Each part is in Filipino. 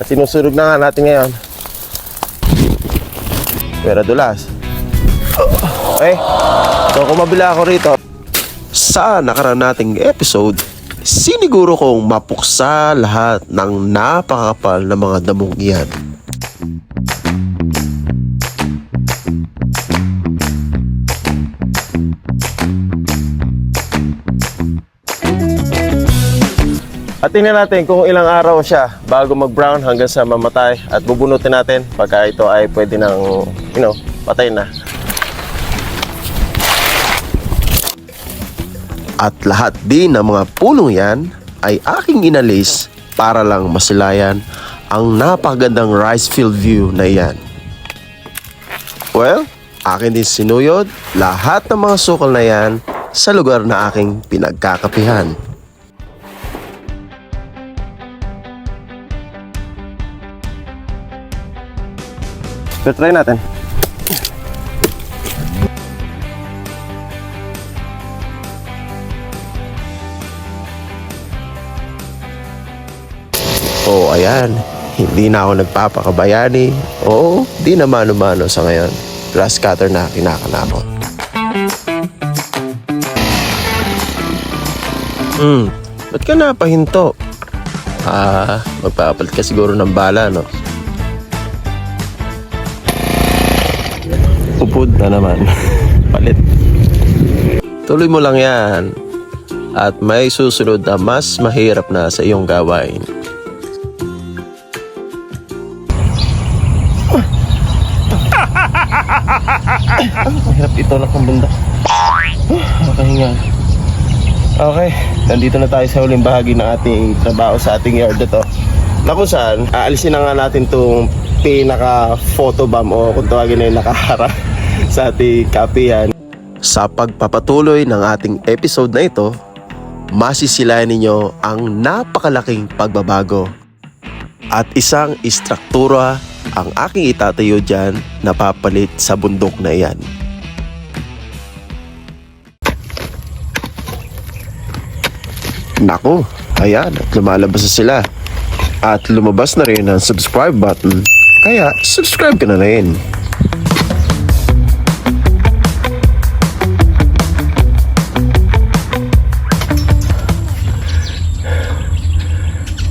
At sinusunog na nga natin ngayon. Pero dulas. Okay. So kung mabila ako rito, sa nakaraan nating episode, siniguro kong mapuksa lahat ng napakakapal na mga damong iyan. At tingnan natin kung ilang araw siya bago mag-brown hanggang sa mamatay. At bubunutin natin pagka ito ay pwede nang, patay na. At lahat din ng mga pulong yan ay aking inalis para lang masilayan ang napakagandang rice field view na yan. Well, akin din sinuyod lahat ng mga sukal na yan sa lugar na aking pinagkakapihan. So try natin. Oh, ayan. Hindi na ako nagpapakabayani. Oo, di na mano-mano sa ngayon. Grass cutter na kinakanakot. Ba't ka napahinto? Magpapalit ka siguro ng bala, no? Upod na naman. Palit. Tuloy mo lang yan. At may susunod na mas mahirap na sa iyong gawain. Mahirap ito lang ang bunda. Makahinga. Okay, nandito na tayo sa huling bahagi ng ating trabaho sa ating yard ito. Na kung saan, aalisin na nga natin itong pinaka-photo bomb o kung tawagin na yung nakahara sa ating kapihan. Sa pagpapatuloy ng ating episode na ito, masisilayan ninyo ang napakalaking pagbabago at isang istruktura ang aking itatayo dyan na papalit sa bundok na iyan. Naku, ayan, at lumalabas na sila. At lumabas na rin ang subscribe button. Kaya, subscribe ka na rin.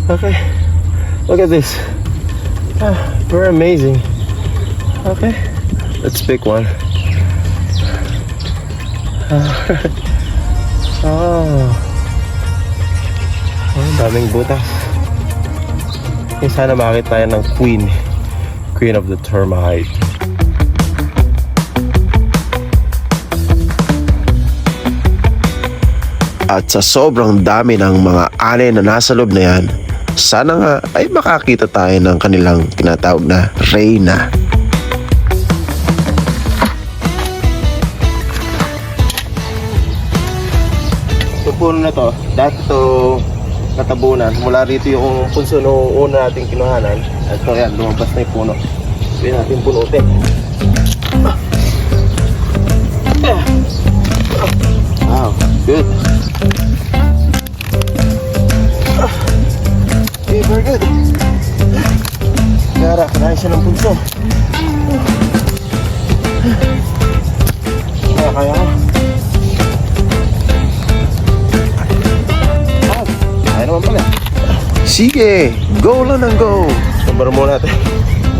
Okay, look at this. Very amazing. Okay, let's pick one. Daming butas. Sana makita tayo ng Queen of the Termite. At sa sobrang dami ng mga anay na nasa loob na yan, sana nga ay makakita tayo ng kanilang tinatawag na reyna. Ito puno na to, dati to katabunan. Mula rito yung punso noong una nating kinuhanan. At so yan, lumabas na yung puno. Pwede natin punutin. Wow, good. Okay, very good. Kaya kanahin siya ng punso. Kaya ko. Ay naman pala. Sige, go lang ng go. Number muna natin.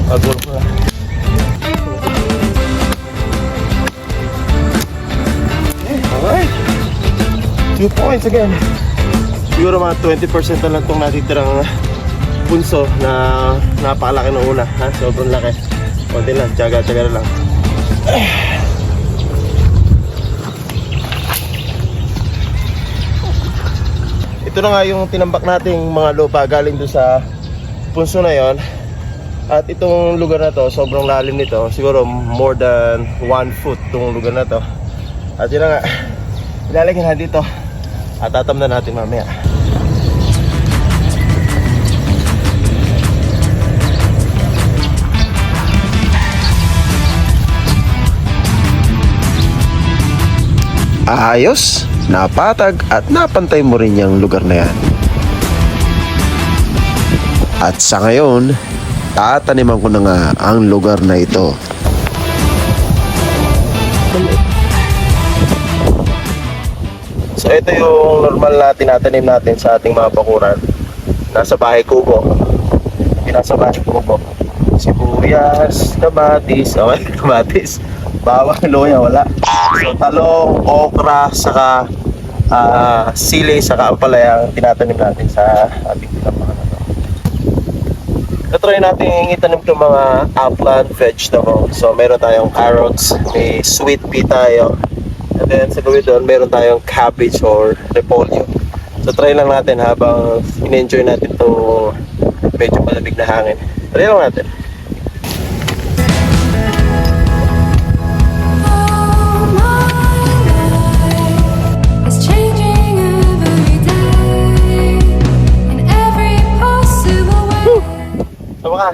Agor po na. Alright. 2 points again. Siguro mga 20% na lang itong natitirang punso na napakalaki ng una. Sobrang laki. Konti lang, tsaga-tsaga na lang. Ito na nga yung tinambak nating mga lupa galing doon sa punso na yon. At itong lugar na to, sobrang lalim nito. Siguro more than 1 foot itong lugar na to. At yun na nga, ilalagyan na dito. At tatamnan natin mamaya. Ayos, napatag at napantay mo rin yung lugar na yan. At sa ngayon, tataniman ko na nga ang lugar na ito. So ito yung normal na tinatanim natin sa ating mga bakuran. Nasa bahay kubo. Nasa bahay kubo. Sibuyas, kamatis, kamatis, bawang, luya, wala. So talong, okra, saka sili, saka ampalaya ang tinatanim natin sa ating tinapakan na to. Try natin itanim itong mga upland vegetable. So meron tayong carrots, may sweet pea tayo. And then sa gawin doon, meron tayong cabbage or repolyo. So try lang natin habang in-enjoy natin itong medyo malamig na hangin. Try lang natin. Sama ka.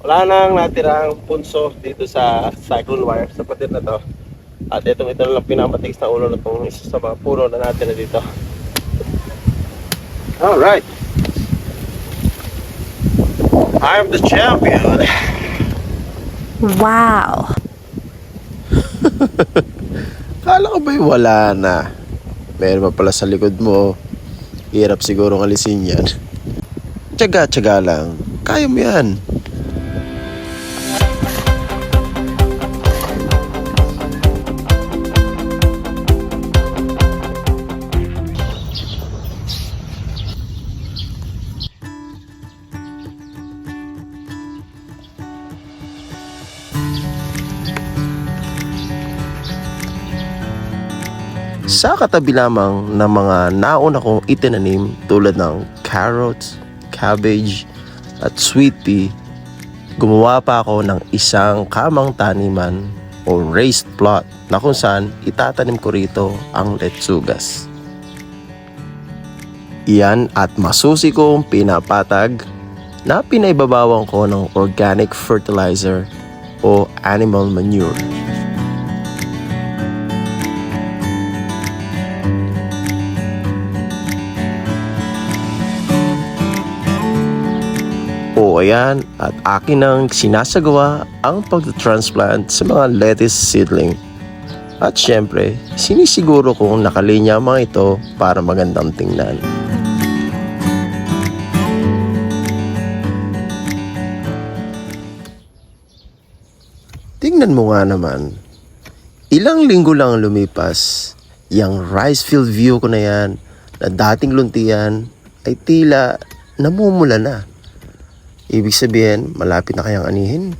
Wala nang natirang punso dito sa cyclone wire sa pader na to. At ito na lang pinamatigas na ulo na itong isa sa mga puno na natin na dito. Alright. I'm the champion. Wow. Kala ko ba'y wala na? Meron pa pala sa likod mo. Hirap siguro alisin yan. Tiyaga-tiyaga lang. Kaya mo yan. Sa katabi lamang ng mga nauna kong itinanim tulad ng carrots, cabbage at sweet pea, gumawa pa ako ng isang kamang taniman o raised plot na kung saan itatanim ko rito ang letsugas. Iyan at masusi kong pinapatag na pinaibabawan ko ng organic fertilizer o animal manure. O ayan, at akin nang sinasagawa ang pag-transplant sa mga lettuce seedling. At syempre, sinisiguro kong nakalinya ang mga ito para magandang tingnan. Tingnan mo nga naman, ilang linggo lang lumipas, yung rice field view ko na yan, na dating luntian, ay tila namumula na. Ibig sabihin, malapit na kayang anihin.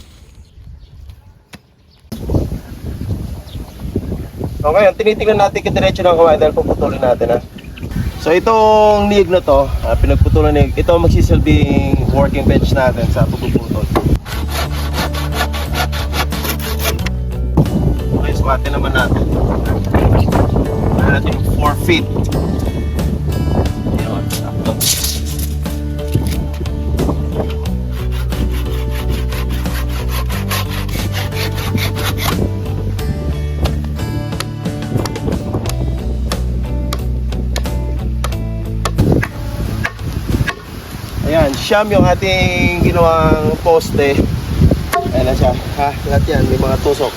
Okay, ang tinitingnan natin kadiretso ng kawain dahil puputulin natin ha. So itong niyog na to, pinagputulan niyog, ito ang magsisilbing working bench natin sa puputol. Okay, sumatin naman natin. Natin 4 feet. Yun, sakto. Ayan, siyam yung ating ginawang poste. Ayan na siya, ha? Lahat yan, may mga tusok.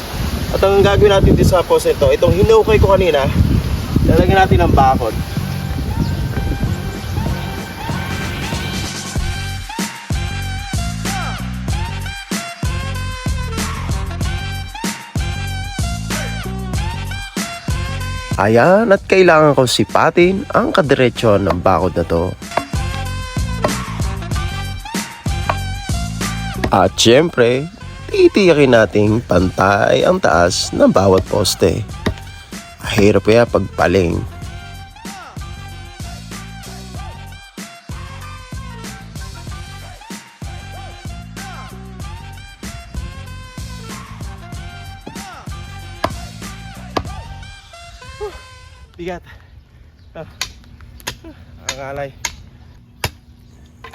At ang gagawin natin dito sa poste ito, itong hinukay ko kanina, lalagyan natin ng bakod. Ayan, at kailangan kong sipatin ang kadiretsyon ng bakod na to. At syempre, titiyakin nating pantay ang taas ng bawat poste. Mahirap kaya pagpaling. Bigat. Ang alay.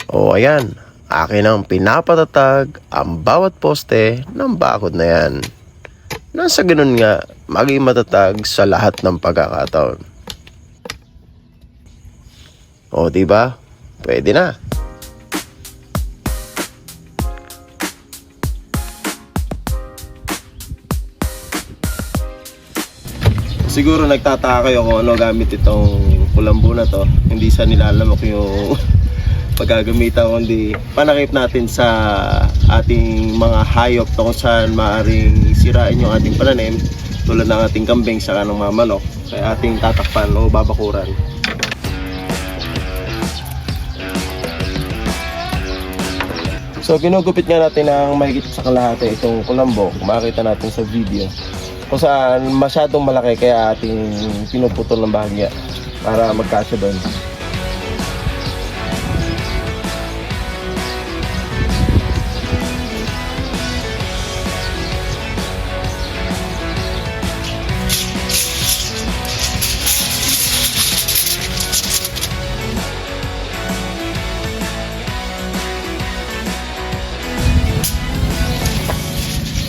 O ayan, akin ang pinapatatag ang bawat poste ng bakod na yan. Nasa ganun nga, maging matatag sa lahat ng pagkakataon. O, diba? Pwede na. Siguro nagtataka kayo kung ano gamit itong kulambo na to. Hindi sa nilalamok yung paggagamitan, kundi panakip natin sa ating mga hayop na kung saan maaaring sirain yung ating pananim, tulad ng ating kambing saka ng mga manok, kaya ating tatakpan o babakuran. So ginugupit nga natin ng mahigit sa kalahati itong kulambo. Makikita natin sa video kung saan masyadong malaki, kaya ating pinuputol ng bahagya para magkasya doon.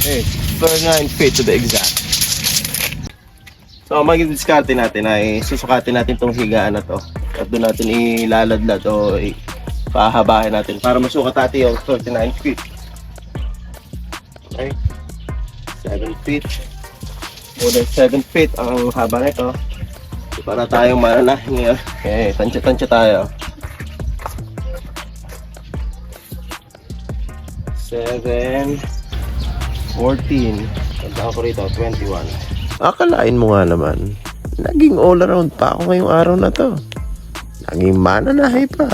Okay, 9 feet to the exact. So, ang magiging diskarte natin ay susukatin natin itong higaan na to at doon natin ilaladlad o pahabahin natin para masukat natin yung 39 feet. Okay, 7 feet. More than 7 feet ang haba nito. So, para tayong mananahin ngayon. Okay, tansya-tansya tayo. 7, 14. Tanda ko rito, 21. Akalain mo nga naman, naging all around pa ako ngayong araw na to. Naging mananahay pa.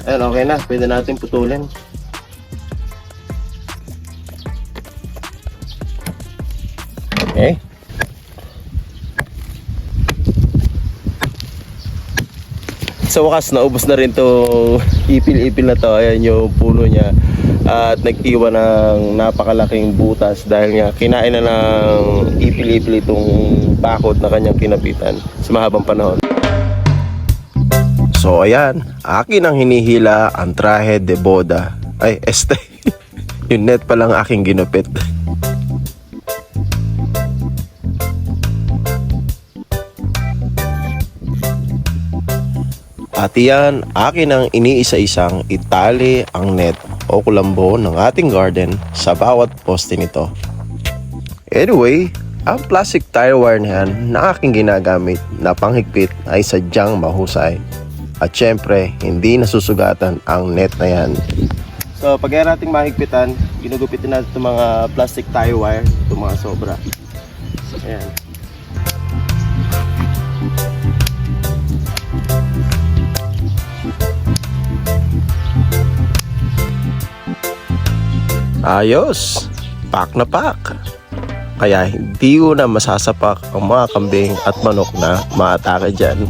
Ayun, okay na. Pwede natin putulin. Okay. Sa wakas, naubos na rin itong ipil-ipil na to. Ayan yung puno niya. At nag-iwan ng napakalaking butas dahil nga kinain na ng ipil-ipil itong bakod na kanyang kinapitan sa mahabang panahon. So ayan, akin ang hinihila ang trahe de boda. Ay, yung net pa lang aking ginupit. At yan, akin ang iniisa-isang itali ang net o kulambo ng ating garden sa bawat poste nito. Anyway, ang plastic tire wire na yan na aking ginagamit na panghigpit ay sadyang mahusay. At syempre, hindi nasusugatan ang net na yan. So, pag ayaw nating mahigpitan, ginugupitin natin itong mga plastic tie wire, itong mga sobra. Ayan. Ayos! Pak na pak! Kaya hindi ko na masasapak ang mga kambing at manok na maatake dyan.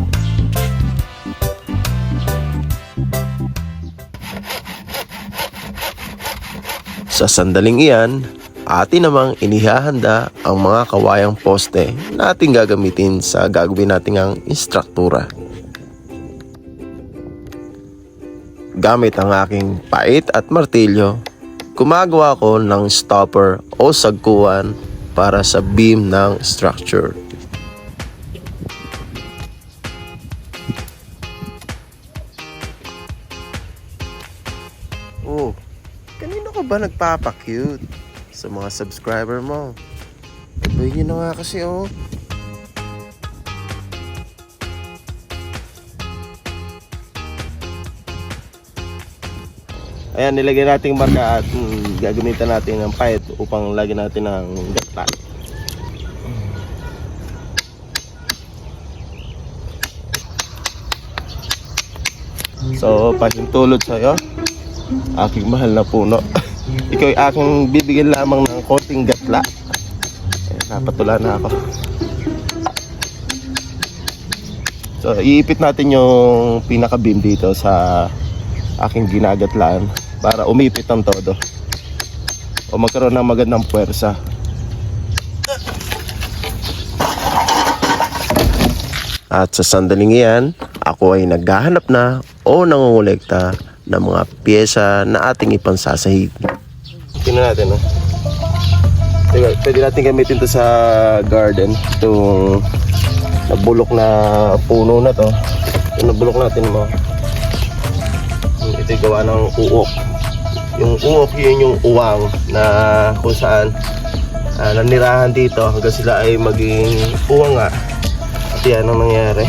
Sa sandaling iyan, atin namang inihahanda ang mga kawayang poste na ating gagamitin sa gagawin nating ang instruktura. Gamit ang aking pait at martilyo, gumagawa ko ng stopper o sagkuhan para sa beam ng structure. Oh, kanino ka ba nagpapakute? Sa mga subscriber mo. Abay nyo na nga kasi oh. Ayan, nilagay natin marka at gagamitan natin ng pahit upang lagyan natin ng gatla. So, pahintulot sa'yo, aking mahal na puno. Ikaw ay aking bibigyan lamang ng konting gatla. Napatula na ako. So, iipit natin yung pinaka-beam dito sa aking ginagatlaan para umipit ang todo o magkaroon ng magandang puwersa. At sa sandaling iyan, ako ay naghahanap na o nangungulekta ng mga pyesa na ating ipansasahig. Tingnan natin, no? Pwede natin gamitin to sa garden, itong nabulok na puno na to. Ito nabulok natin mo. Ito yung gawa ng uok. Yung uok, yun yung uwang na kung saan nanirahan dito hanggang sila ay maging uwang nga. At yan ang nangyari.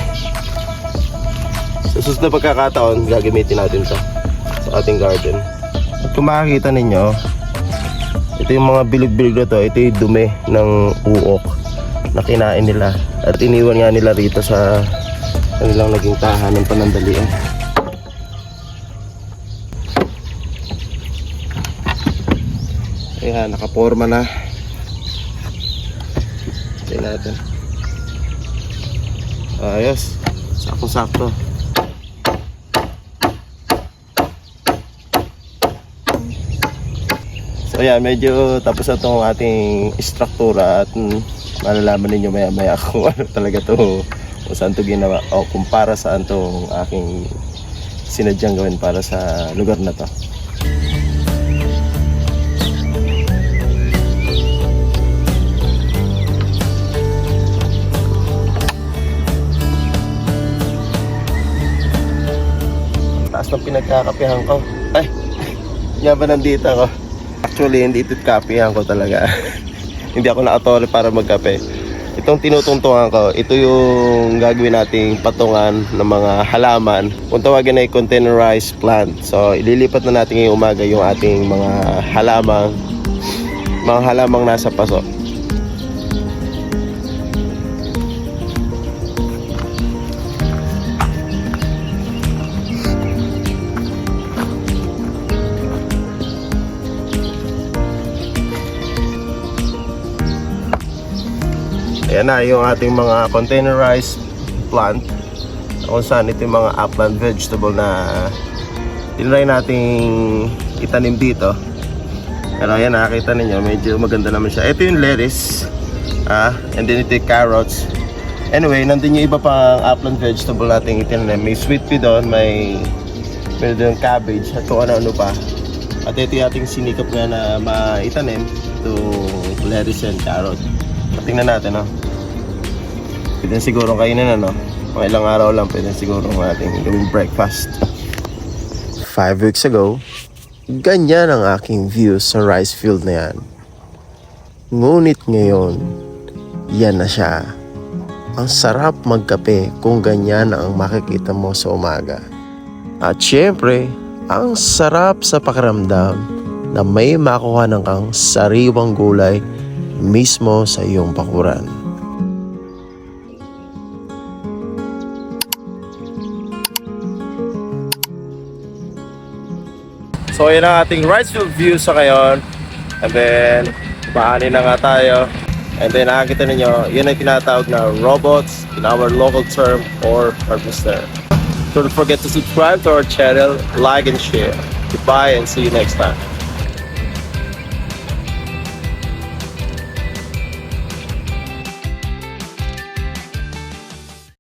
Sa susunod na pagkakataon, gagamitin natin to sa ating garden. At kung makikita ninyo, ito yung mga bilog-bilog na to, ito yung dumi ng uok na kinain nila. At iniwan nga nila rito sa kanilang naging tahanan panandalian. Ayan, nakaporma na. Tignan natin. Ayos. Sakto-sakto. So ayan, medyo tapos na itong ating struktura at malalaman ninyo maya-maya kung ano talaga to, kung saan to ginawa o kung para saan tong aking sinadyang gawin para sa lugar na to. Taas ng pinagkakapihan ko. Ay, nga ba nandito ako? Actually, hindi ito kapihan ko talaga. Hindi ako nakatore para magkape. Itong tinutungtungan ko, ito yung gagawin nating patungan ng mga halaman. Kung tawagin ay containerized plant. So, ililipat na natin ngayong umaga yung ating mga halamang nasa paso. Ayan na yung ating mga containerized plant kung saan ito yung mga upland vegetable na tinry nating itanim dito. Pero ayan, nakakita ninyo medyo maganda naman siya. Ito yung lettuce and then ito yung carrots. Anyway, nandun yung iba pang upland vegetable nating itanim. May sweet pea doon, may doon cabbage at kung ano-ano pa. At ito yung ating sinikap nga na maitanim, ito lettuce and carrot. Tingnan natin, no? Pwede siguro kainin, ano? Mga ilang araw lang, pwede siguro natin gawing breakfast. 5 weeks ago, ganyan ang aking view sa rice field na yan. Ngunit ngayon, yan na siya. Ang sarap magkape kung ganyan ang makikita mo sa umaga. At syempre, ang sarap sa pakiramdam na may makuha ng kang sariwang gulay mismo sa iyong bakuran. So yun ang ating rice field view sa ngayon. And then, maanin na nga tayo. And then nakakita ninyo, yun ang tinatawag na robots in our local term or harvester. So don't forget to subscribe to our channel, like and share. Goodbye and see you next time.